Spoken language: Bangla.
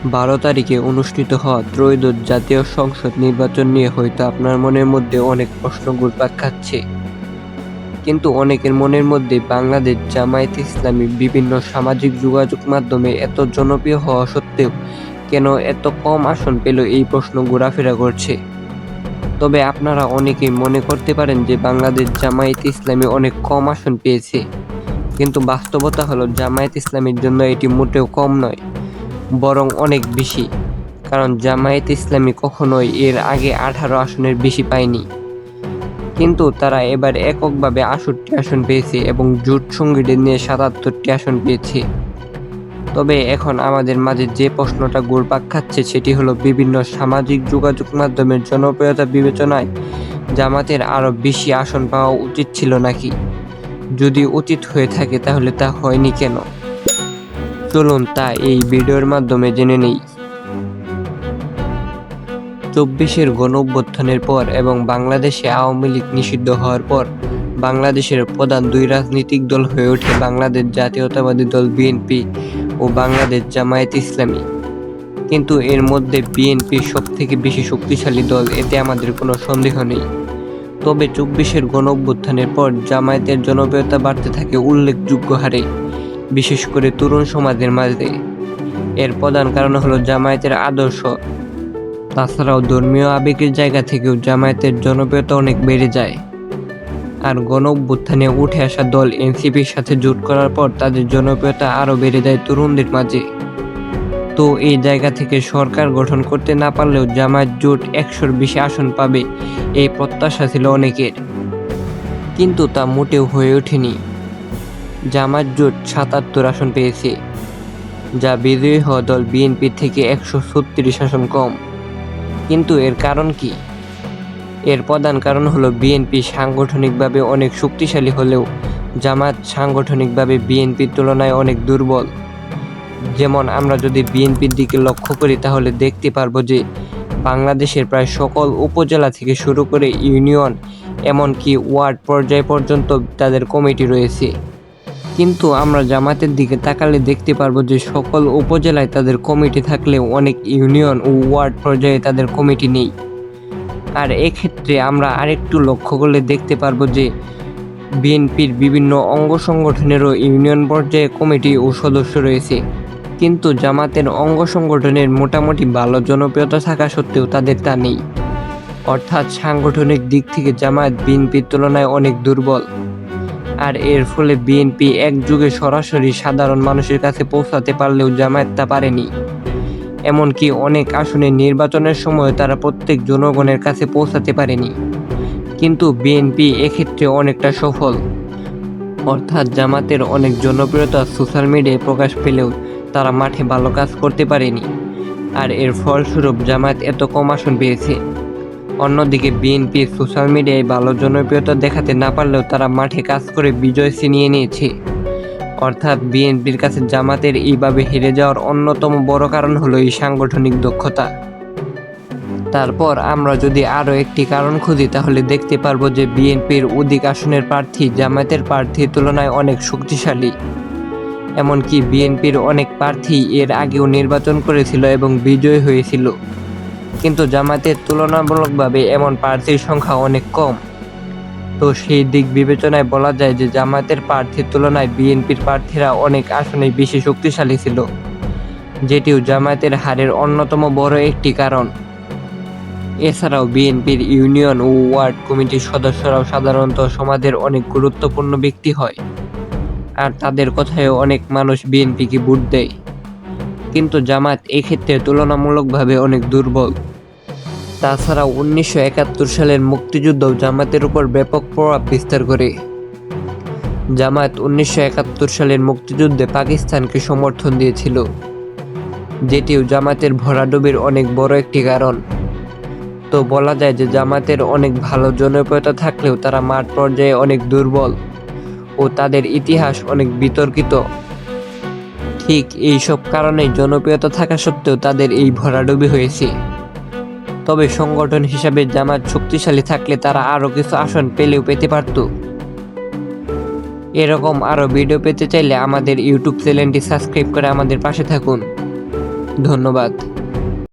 12 তারিখে অনুষ্ঠিত হওয়া ত্রয়োদশ জাতীয় সংসদ নির্বাচন নিয়ে হয়তো আপনার মনের মধ্যে অনেক প্রশ্ন ঘুরপাক খাচ্ছে। কিন্তু অনেকের মনের মধ্যে বাংলাদেশ জামায়াতে ইসলামী বিভিন্ন সামাজিক যোগাযোগ মাধ্যমে এত জনপ্রিয় হওয়া সত্ত্বেও কেন এত কম আসন পেল, এই প্রশ্ন ঘোরাফেরা করছে। তবে আপনারা অনেকেই মনে করতে পারেন যে বাংলাদেশ জামায়াতে ইসলামী অনেক কম আসন পেয়েছে, কিন্তু বাস্তবতা হলো জামায়াতে ইসলামীর জন্য এটি মোটেও কম নয়, বরং অনেক বেশি। কারণ জামায়াতে ইসলামী কখনোই এর আগে 18 আসনের বেশি পায়নি, কিন্তু তারা এবার এককভাবে 68 আসন পেয়েছে এবং জোট সঙ্গীদের নিয়ে 77টি আসন পেয়েছে। তবে এখন আমাদের মাঝে যে প্রশ্নটা ঘুরপাক খাচ্ছে সেটি হলো বিভিন্ন সামাজিক যোগাযোগ মাধ্যমের জনপ্রিয়তা বিবেচনায় জামাতের আরও বেশি আসন পাওয়া উচিত ছিল নাকি? যদি উচিত হয়ে থাকে তাহলে তা হয়নি কেন? চলুন তা এই ভিডিওর মাধ্যমে জেনে নেই। 24-এর গণঅভ্যুত্থানের পর এবং বাংলাদেশে আওয়ামী লীগ নিষিদ্ধ হওয়ার পর বাংলাদেশের প্রধান দুই রাজনৈতিক দল হয়ে ওঠে বাংলাদেশ জাতীয়তাবাদী দল বিএনপি ও বাংলাদেশ জামায়াতে ইসলামী। কিন্তু এর মধ্যে বিএনপি সবথেকে বেশি শক্তিশালী দল, এতে আমাদের কোনো সন্দেহ নেই। তবে 24-এর গণঅভ্যুত্থানের পর জামায়াতের জনপ্রিয়তা বাড়তে থাকে উল্লেখযোগ্য হারে, বিশেষ করে তরুণ সমাজের মাঝে। এর প্রধান কারণ হলো জামায়াতের আদর্শ। তাছাড়াও ধর্মীয় আবেগের জায়গা থেকেও জামায়াতের জনপ্রিয়তা অনেক বেড়ে যায়। আর গণঅভ্যুত্থানে উঠে আসা দল এনসিপির সাথে জোট করার পর তাদের জনপ্রিয়তা আরও বেড়ে যায় তরুণদের মাঝে। তো এই জায়গা থেকে সরকার গঠন করতে না পারলেও জামায়াত জোট 100-র বেশি আসন পাবে, এই প্রত্যাশা ছিল অনেকের। কিন্তু তা মোটেও হয়ে ওঠেনি। জামায়াত জোট 77 আসন পেয়েছে, যা বিজয়ী হওয়া দল বিএনপির থেকে 136 আসন কম। কিন্তু এর কারণ কি? এর প্রধান কারণ হলো বিএনপি সাংগঠনিকভাবে অনেক শক্তিশালী হলেও জামায়াত সাংগঠনিকভাবে বিএনপির তুলনায় অনেক দুর্বল। যেমন আমরা যদি বিএনপির দিকে লক্ষ্য করি তাহলে দেখতে পারবো যে বাংলাদেশের প্রায় সকল উপজেলা থেকে শুরু করে ইউনিয়ন, এমনকি ওয়ার্ড পর্যায় পর্যন্ত তাদের কমিটি রয়েছে। কিন্তু আমরা জামায়াতের দিকে তাকালে দেখতে পারবো যে সকল উপজেলায় তাদের কমিটি থাকলেও অনেক ইউনিয়ন ও ওয়ার্ড পর্যায়ে তাদের কমিটি নেই। আর এক্ষেত্রে আমরা আরেকটু লক্ষ্য করলে দেখতে পারবো যে বিএনপির বিভিন্ন অঙ্গ সংগঠনেরও ইউনিয়ন পর্যায়ে কমিটি ও সদস্য রয়েছে, কিন্তু জামাতের অঙ্গ সংগঠনের মোটামুটি ভালো জনপ্রিয়তা থাকা সত্ত্বেও তাদের তা নেই। অর্থাৎ সাংগঠনিক দিক থেকে জামায়াত বিএনপির তুলনায় অনেক দুর্বল। আর এর ফলে বিএনপি একযোগে সরাসরি সাধারণ মানুষের কাছে পৌঁছাতে পারলেও জামায়াত তা পারেনি। এমনকি অনেক আসনে নির্বাচনের সময় তারা প্রত্যেক জনগণের কাছে পৌঁছাতে পারেনি। কিন্তু বিএনপি এক্ষেত্রে অনেকটা সফল। অর্থাৎ জামাতের অনেক জনপ্রিয়তা সোশ্যাল মিডিয়ায় প্রকাশ পেলেও তারা মাঠে ভালো কাজ করতে পারেনি। আর এর ফলস্বরূপ জামায়াত এত কম আসন পেয়েছে। অন্যদিকে বিএনপি সোশ্যাল মিডিয়ায় ভালো জনপ্রিয়তা দেখাতে না পারলেও তারা মাঠে কাজ করে বিজয় ছিনিয়ে নিয়েছে। অর্থাৎ বিএনপির কাছে জামাতের এইভাবে হেরে যাওয়ার অন্যতম বড় কারণ হলো এই সাংগঠনিক দক্ষতা। তারপর আমরা যদি আরও একটি কারণ খুঁজি তাহলে দেখতে পারবো যে বিএনপির অধিক আসনের প্রার্থী জামায়াতের প্রার্থীর তুলনায় অনেক শক্তিশালী। এমনকি বিএনপির অনেক প্রার্থী এর আগেও নির্বাচন করেছিল এবং বিজয়ী হয়েছিল, কিন্তু জামায়াতের তুলনামূলকভাবে এমন প্রার্থীর সংখ্যা অনেক কম। তো সেই দিক বিবেচনায় বলা যায় যে জামায়াতের প্রার্থীর তুলনায় বিএনপির প্রার্থীরা অনেক আসনে বেশি শক্তিশালী ছিল, যেটিও জামায়াতের হারের অন্যতম বড় একটি কারণ। এছাড়াও বিএনপির ইউনিয়ন ও ওয়ার্ড কমিটির সদস্যরাও সাধারণত সমাজের অনেক গুরুত্বপূর্ণ ব্যক্তি হয়, আর তাদের কথায়ও অনেক মানুষ বিএনপিকে ভোট দেয়। কিন্তু জামায়াত এক্ষেত্রে তুলনামূলকভাবে অনেক দুর্বল। তাছাড়াও 1971 সালের মুক্তিযুদ্ধও জামায়াতের উপর ব্যাপক প্রভাব বিস্তার করে। জামায়াত 1971 সালের মুক্তিযুদ্ধে পাকিস্তানকে সমর্থন দিয়েছিল, যেটিও জামায়াতের ভরাডুবির অনেক বড় একটি কারণ। তো বলা যায় যে জামায়াতের অনেক ভালো জনপ্রিয়তা থাকলেও তারা মাঠ পর্যায়ে অনেক দুর্বল ও তাদের ইতিহাস অনেক বিতর্কিত। ঠিক এই সব কারণেই জনপ্রিয়তা থাকা সত্ত্বেও তাদের এই ভরাডুবি হয়েছে। তবে সংগঠন হিসাবে জামায়াত শক্তিশালী থাকলে তারা আরও কিছু আসন পেলেও পেতে পারত। এরকম আরও ভিডিও পেতে চাইলে আমাদের ইউটিউব চ্যানেলটি সাবস্ক্রাইব করে আমাদের পাশে থাকুন। ধন্যবাদ।